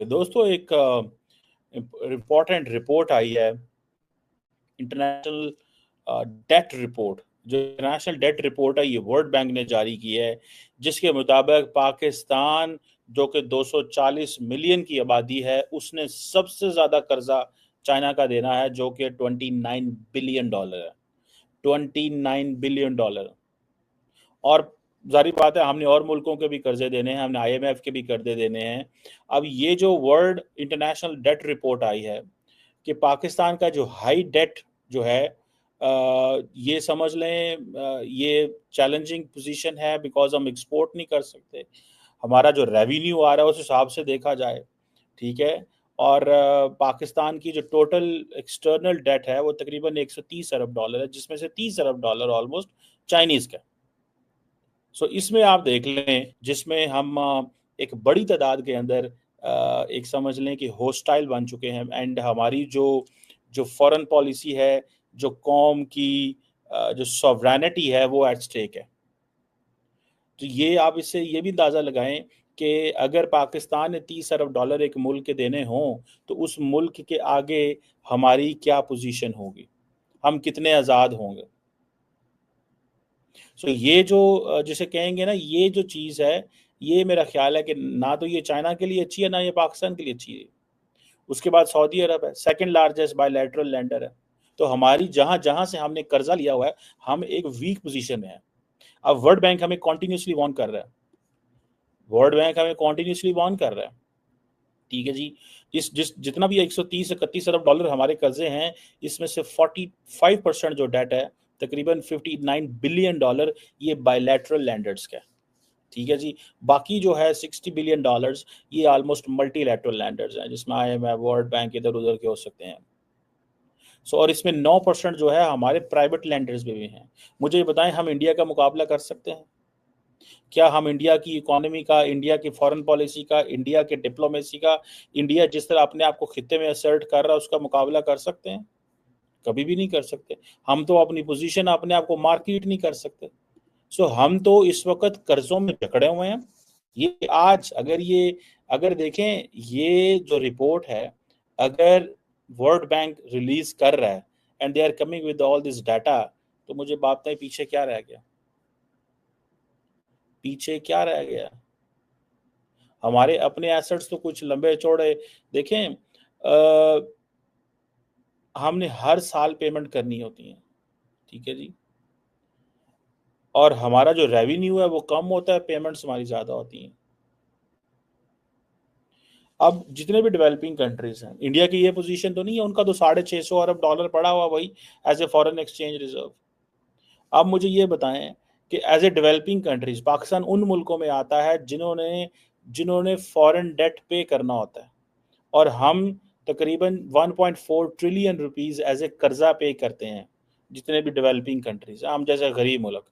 दोस्तों एक important report आई है, इंटरनेशनल डेट रिपोर्ट। जो इंटरनेशनल डेट रिपोर्ट है ये वर्ल्ड बैंक ने जारी की है, जिसके मुताबिक पाकिस्तान जो कि 240 मिलियन की आबादी है, उसने सबसे ज़्यादा कर्जा चाइना का देना है, जो कि $29 बिलियन है। $29 बिलियन। और जारी बात है, हमने और मुल्कों के भी कर्जे देने हैं, हमने IMF के भी कर्जे देने हैं। अब ये जो वर्ल्ड इंटरनेशनल डेट रिपोर्ट आई है कि पाकिस्तान का जो हाई डेट जो है, ये समझ लें ये चैलेंजिंग पोजीशन है, बिकॉज हम एक्सपोर्ट नहीं कर सकते। हमारा जो रेवेन्यू आ रहा है उस हिसाब से देखा जाए, ठीक है। और पाकिस्तान की जो टोटल एक्सटर्नल डेट है वो तकरीबन $130 अरब है, जिसमें से $30 अरब ऑलमोस्ट चाइनीज़ का। सो इसमें आप देख लें, जिसमें हम एक बड़ी तादाद के अंदर एक समझ लें कि होस्टाइल बन चुके हैं, एंड हमारी जो जो फॉरेन पॉलिसी है, जो कौम की जो सॉवरेनिटी है, वो एट स्टेक है। तो ये आप इससे ये भी अंदाज़ा लगाएं कि अगर पाकिस्तान ने $30 अरब एक मुल्क के देने हों, तो उस मुल्क के आगे हमारी क्या पोजीशन होगी, हम कितने आज़ाद होंगे। सो ये जो जिसे कहेंगे ना, ये जो चीज़ है, ये मेरा ख्याल है कि ना तो ये चाइना के लिए अच्छी है, ना ये पाकिस्तान के लिए अच्छी है। उसके बाद सऊदी अरब है, सेकंड लार्जेस्ट बायलैटरल लेंडर है। तो हमारी जहाँ जहाँ से हमने कर्जा लिया हुआ है, हम एक वीक पोजीशन में है। अब वर्ल्ड बैंक हमें कॉन्टिन्यूसली वार्न कर रहा है, वर्ल्ड बैंक हमें कॉन्टिन्यूसली वार्न कर रहा है, ठीक है जी। इस जिस जितना भी 130 से 31 अरब डॉलर हमारे कर्जे हैं, इसमें से 45% जो डेट है, तकरीबन $59 बिलियन, ये बायलैटरल लैंडर्स का है, ठीक है जी। बाकी जो है $60 बिलियन, ये ऑलमोस्ट मल्टीलैटरल लैंडर्स हैं, जिसमें IMF, वर्ल्ड बैंक इधर उधर के हो सकते हैं। सो और इसमें 9% जो है हमारे प्राइवेट लैंडर्स भी हैं। मुझे ये बताएं, हम इंडिया का मुकाबला कर सकते हैं क्या? हम इंडिया की इकोनॉमी का, इंडिया की फॉरेन पॉलिसी का, इंडिया के डिप्लोमेसी का, इंडिया जिस तरह अपने आप को खित्ते में असर्ट कर रहा है, उसका मुकाबला कर सकते हैं? कभी भी नहीं कर सकते। हम तो अपनी पोजीशन, अपने आप को मार्केट नहीं कर सकते। सो हम तो इस वक्त कर्जों में जकड़े हुए हैं। ये आज अगर देखें, ये जो रिपोर्ट है, अगर वर्ल्ड बैंक रिलीज कर रहा है and they are coming with all this data, तो मुझे बात है, पीछे क्या रह गया? पीछे क्या रह गया? हमारे अपने एसेट्स तो कुछ लंबे चौड़े देखें, हमने हर साल पेमेंट करनी होती है, ठीक है जी। और हमारा जो रेवेन्यू है वो कम होता है, पेमेंट्स हमारी ज़्यादा होती हैं। अब जितने भी डेवलपिंग कंट्रीज हैं, इंडिया की ये पोजीशन तो नहीं है, उनका तो $650 अरब पड़ा हुआ वही as a foreign exchange reserve. अब मुझे ये बताएं कि as a developing countries Pakistan उन मुल्कों में आता है जिन्होंने जिन्होंने फॉरेन डेट पे करना होता है, और हम तकरीबन 1.4 ट्रिलियन रुपीस एज ए कर्जा पे करते हैं, जितने भी डेवलपिंग कंट्रीज हैं, हम जैसे गरीब मुल्क।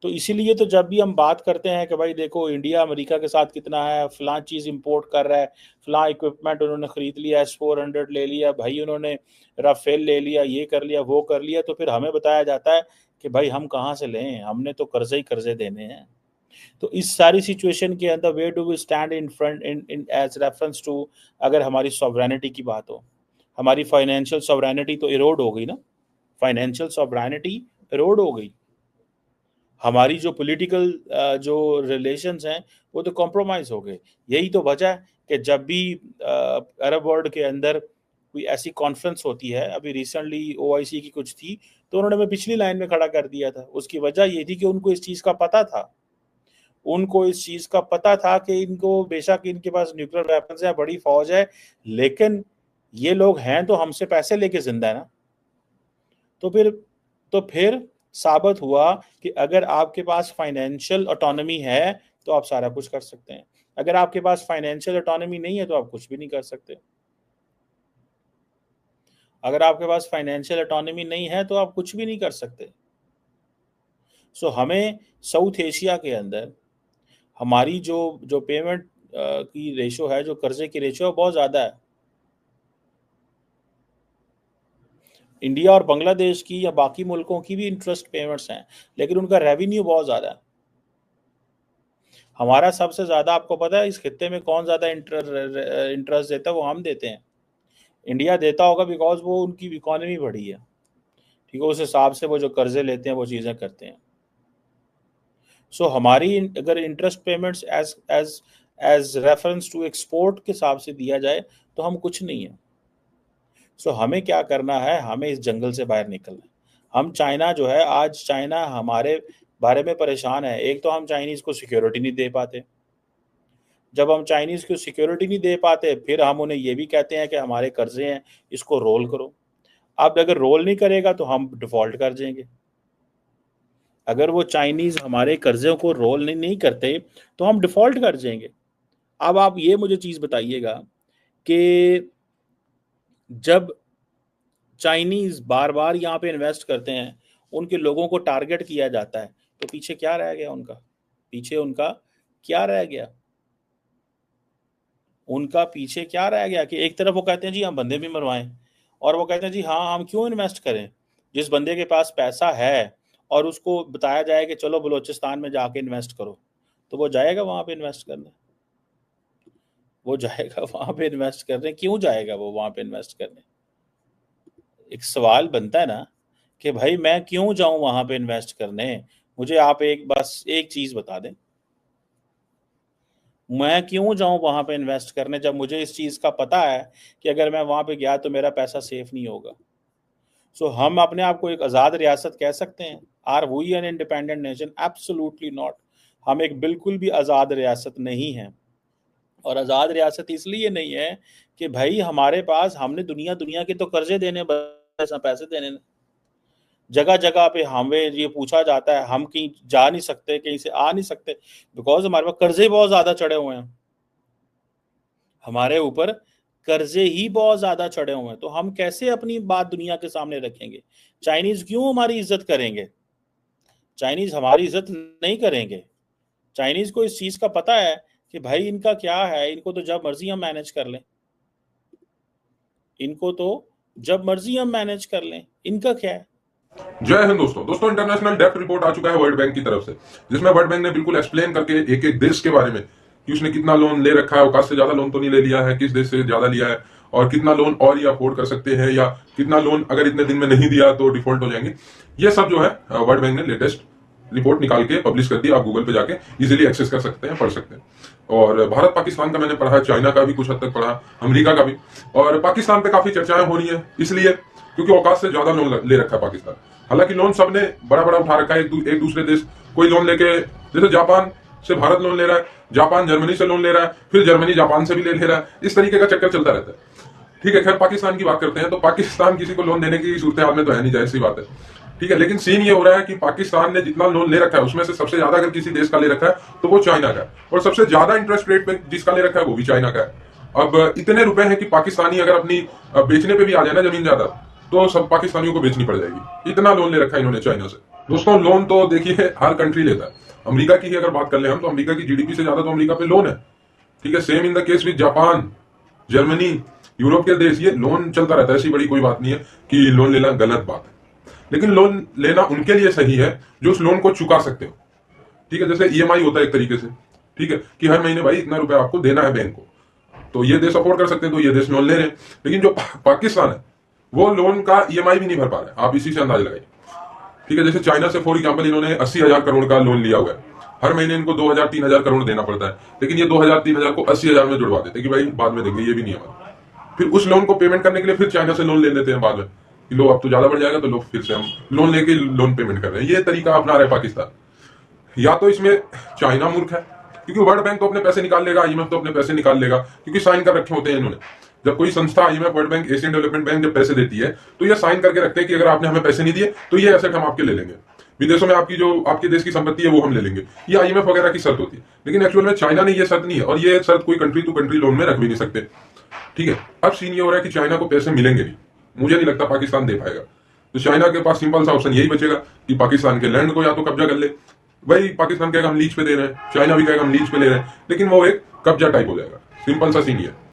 तो इसीलिए तो जब भी हम बात करते हैं कि भाई देखो, इंडिया अमेरिका के साथ कितना है, फलां चीज़ इंपोर्ट कर रहा है, फलां इक्विपमेंट उन्होंने खरीद लिया, S-400 ले लिया भाई, उन्होंने राफेल ले लिया, ये कर लिया, वो कर लिया, तो फिर हमें बताया जाता है कि भाई हम कहाँ से लें, हमने तो कर्जे ही कर्जे देने हैं। तो इस सारी सिचुएशन के अंदर where do we stand in front in as reference to, अगर हमारी सॉवरेनिटी की बात हो, हमारी फाइनेंशियल सॉवरेनिटी तो इरोड हो गई ना, फाइनेंशियल सॉवरेनिटी इरोड हो गई। हमारी जो पॉलिटिकल जो रिलेशंस हैं वो तो कॉम्प्रोमाइज़ हो गए। यही तो वजह है कि जब भी अरब वर्ल्ड के अंदर कोई ऐसी कॉन्फ्रेंस होती है, अभी रिसेंटली OIC की कुछ थी, तो उन्होंने हमें पिछली लाइन में खड़ा कर दिया था। उसकी वजह ये थी कि उनको इस चीज़ का पता था, उनको इस चीज़ का पता था कि इनको बेशक इनके पास न्यूक्लियर वेपन्स है, बड़ी फौज है, लेकिन ये लोग हैं तो हमसे पैसे लेके जिंदा है ना। तो फिर साबित हुआ कि अगर आपके पास फाइनेंशियल ऑटोनॉमी है तो आप सारा कुछ कर सकते हैं, अगर आपके पास फाइनेंशियल ऑटोनॉमी नहीं है तो आप कुछ भी नहीं कर सकते। अगर आपके पास फाइनेंशियल ऑटोनॉमी नहीं है तो आप कुछ भी नहीं कर सकते। सो हमें साउथ एशिया के अंदर हमारी जो जो पेमेंट की रेशो है, जो कर्जे की रेशो है, बहुत ज़्यादा है। इंडिया और बांग्लादेश की या बाकी मुल्कों की भी इंटरेस्ट पेमेंट्स हैं, लेकिन उनका रेवेन्यू बहुत ज़्यादा है। हमारा सबसे ज़्यादा आपको पता है इस खित्ते में कौन ज़्यादा इंटरेस्ट देता है? वो हम देते हैं। इंडिया देता होगा बिकॉज वो उनकी इकोनॉमी बढ़ी है, ठीक है, उस हिसाब से वो जो कर्जे लेते हैं वो चीज़ें करते हैं। सो हमारी अगर interest payments as as as reference to export के हिसाब से दिया जाए तो हम कुछ नहीं है। सो हमें क्या करना है, हमें इस जंगल से बाहर निकलना है। हम चाइना जो है, आज चाइना हमारे बारे में परेशान है। एक तो हम चाइनीज़ को सिक्योरिटी नहीं दे पाते। जब हम चाइनीज़ को सिक्योरिटी नहीं दे पाते, फिर हम उन्हें ये भी कहते हैं कि हमारे कर्जे हैं, इसको रोल करो। अब अगर रोल नहीं करेगा तो हम डिफ़ॉल्ट कर जाएंगे। अगर वो चाइनीज़ हमारे कर्ज़ों को रोल नहीं करते तो हम डिफ़ॉल्ट कर जाएंगे। अब आप ये मुझे चीज़ बताइएगा कि जब चाइनीज़ बार-बार यहाँ पे इन्वेस्ट करते हैं, उनके लोगों को टारगेट किया जाता है, तो पीछे क्या रह गया उनका? पीछे उनका क्या रह गया? उनका पीछे क्या रह गया कि एक तरफ वो कहते हैं जी हम बंदे भी मरवाएं, और वो कहते हैं जी हाँ हम क्यों इन्वेस्ट करें? जिस बंदे के पास पैसा है और उसको बताया जाए कि चलो बलूचिस्तान में जाके इन्वेस्ट करो, तो वो जाएगा वहाँ पे इन्वेस्ट करने? वो जाएगा वहाँ पे इन्वेस्ट करने? क्यों जाएगा वो वहाँ पे इन्वेस्ट करने? एक सवाल बनता है ना कि भाई मैं क्यों जाऊँ वहाँ पे इन्वेस्ट करने? मुझे आप एक बस एक चीज़ बता दें। मैं क्यों जाऊँ वहाँ पे इन्वेस्ट करने जब मुझे इस चीज़ का पता है कि अगर मैं वहाँ पे गया तो मेरा पैसा सेफ नहीं होगा। सो हम अपने आप को एक आज़ाद रियासत कह सकते हैं? Are we an independent nation? Absolutely not. हम एक बिल्कुल भी आज़ाद रियासत नहीं हैं। और आज़ाद रियासत इसलिए नहीं है कि भाई हमारे पास हमने दुनिया के तो कर्जे देने पैसे देने। जगह जगह पे हमें ये पूछा जाता है, हम कहीं जा नहीं सकते, कहीं से आ नहीं सकते, बिकॉज हमारे पास कर्जे बहुत ज्यादा चढ़े हुए हैं। हमारे ऊपर कर्जे ही बहुत ज्यादा चढ़े हुए हैं, तो हम कैसे अपनी बात दुनिया के सामने रखेंगे? चाइनीज क्यों हमारी इज्जत करेंगे? चाइनीज हमारी इज्जत नहीं करेंगे। चाइनीज को इस चीज का पता है कि भाई इनका क्या है, इनको तो जब मर्जी हम मैनेज कर लें, इनको तो जब मर्जी हम मैनेज कर लें, इनका क्या है? जय हिंद दोस्तों इंटरनेशनल डेप्ट रिपोर्ट आ चुका है वर्ल्ड बैंक की तरफ से, जिसमें वर्ल्ड बैंक ने बिल्कुल एक्सप्लेन करके एक एक देश के बारे में कि उसने कितना लोन ले रखा है, औकात से ज्यादा लोन तो नहीं ले लिया है, किस देश से ज्यादा लिया है, और कितना लोन और ये अफोर्ड कर सकते हैं, या कितना लोन अगर इतने दिन में नहीं दिया तो डिफॉल्ट हो जाएंगे। ये सब जो है वर्ल्ड बैंक ने लेटेस्ट रिपोर्ट निकाल के पब्लिश कर दी। आप गूगल पे जाके इजीली एक्सेस कर सकते हैं, पढ़ सकते हैं। और भारत पाकिस्तान का मैंने पढ़ा, चाइना का भी कुछ हद तक पढ़ा, अमेरिका का भी। और पाकिस्तान पे काफी चर्चाएं हो रही है इसलिए क्योंकि औकात से ज्यादा लोन ले रखा है पाकिस्तान। हालांकि लोन सबने बड़ा बड़ा उठा रखा है। एक दूसरे देश कोई लोन लेके, जैसे जापान से भारत लोन ले रहा है, जापान जर्मनी से लोन ले रहा है, फिर जर्मनी जापान से भी ले रहा है, इस तरीके का चक्कर चलता रहता है। ठीक है, खैर पाकिस्तान की बात करते हैं तो पाकिस्तान किसी को लोन देने की सूरत हाल में तो है नहीं, जाहिर सी बात है। ठीक है, लेकिन सीन ये हो रहा है कि पाकिस्तान ने जितना लोन ले रखा है उसमें से सबसे ज्यादा अगर किसी देश का ले रखा है तो वो चाइना का है, और सबसे ज्यादा इंटरेस्ट रेट पे जिसका ले रखा है वो भी चाइना का है। अब इतने रुपए हैं कि पाकिस्तानी अगर अपनी बेचने पे भी आ जाए ना जमीन ज्यादा, तो सब पाकिस्तानियों को बेचनी पड़ जाएगी। इतना लोन ले रखा है इन्होंने चाइना से। दोस्तों लोन तो देखिए हर कंट्री लेता है। अमेरिका की ही अगर बात कर ले हम, तो अमेरिका की जीडीपी से ज्यादा तो अमेरिका पे लोन है। ठीक है, same in the case with Japan, Germany, Europe के देश, ये लोन चलता रहता है। ऐसी बड़ी कोई बात नहीं है कि लोन लेना गलत बात है, लेकिन लोन लेना उनके लिए सही है जो उस लोन को चुका सकते हो। ठीक है, जैसे ईएमआई होता है एक तरीके से। ठीक है, कि हर महीने भाई इतना रुपया आपको देना है बैंक को, तो ये देश अफोर्ड कर सकते हैं, तो ये देश लोन ले रहे हैं। लेकिन जो पाकिस्तान है वो लोन का ईएमआई भी नहीं भर पा रहा है। आप इसी से अंदाज लगाइए। ठीक है, जैसे चाइना से फॉर एग्जाम्पल इन्होंने 80,000 करोड़ का लोन लिया हुआ है। हर महीने इनको 2,000-3,000 करोड़ देना पड़ता है, लेकिन ये 2,000-3,000 को 80,000 में जुड़वा देते कि भाई बाद में देंगे, ये भी नहीं है। फिर उस लोन को पेमेंट करने के लिए फिर चाइना से लोन ले लेते हैं बाद में कि लो अब तो ज्यादा बढ़ जाएगा, तो लोग फिर से हम लोन लेके लोन पेमेंट कर रहे हैं। ये तरीका अपना रहा है पाकिस्तान। या तो इसमें चाइना मूर्ख है, क्योंकि वर्ल्ड बैंक तो अपने पैसे निकाल लेगा, आईएमएफ तो अपने पैसे निकाल लेगा, क्योंकि साइन कर रखे होते हैं इन्होंने। जब कोई संस्था, IMF, world bank, Asian development bank जब पैसे देती है तो ये साइन करके रखते हैं कि अगर आपने हमें पैसे नहीं दिए तो ये एसेट हम आपके ले लेंगे, विदेशों में आपकी जो आपके देश की संपत्ति है वो हम ले लेंगे। ये आईएमएफ वगैरह की शर्त होती है। लेकिन एक्चुअल में चाइना ने ये शर्त नहीं है, और ये शर्त कोई कंट्री टू कंट्री लोन में रख भी नहीं सकते। ठीक है, अब सीन ये हो रहा है कि चाइना को पैसे मिलेंगे नहीं। मुझे नहीं लगता पाकिस्तान दे पाएगा। तो चाइना के पास सिंपल सा ऑप्शन यही बचेगा कि पाकिस्तान के लैंड को या तो कब्जा कर ले। भाई पाकिस्तान कहेगा हम लीज पे दे रहे हैं, चाइना भी कहेगा हम लीज पे ले रहे हैं, लेकिन वो एक कब्जा टाइप हो जाएगा। सिंपल सा सीन ये है।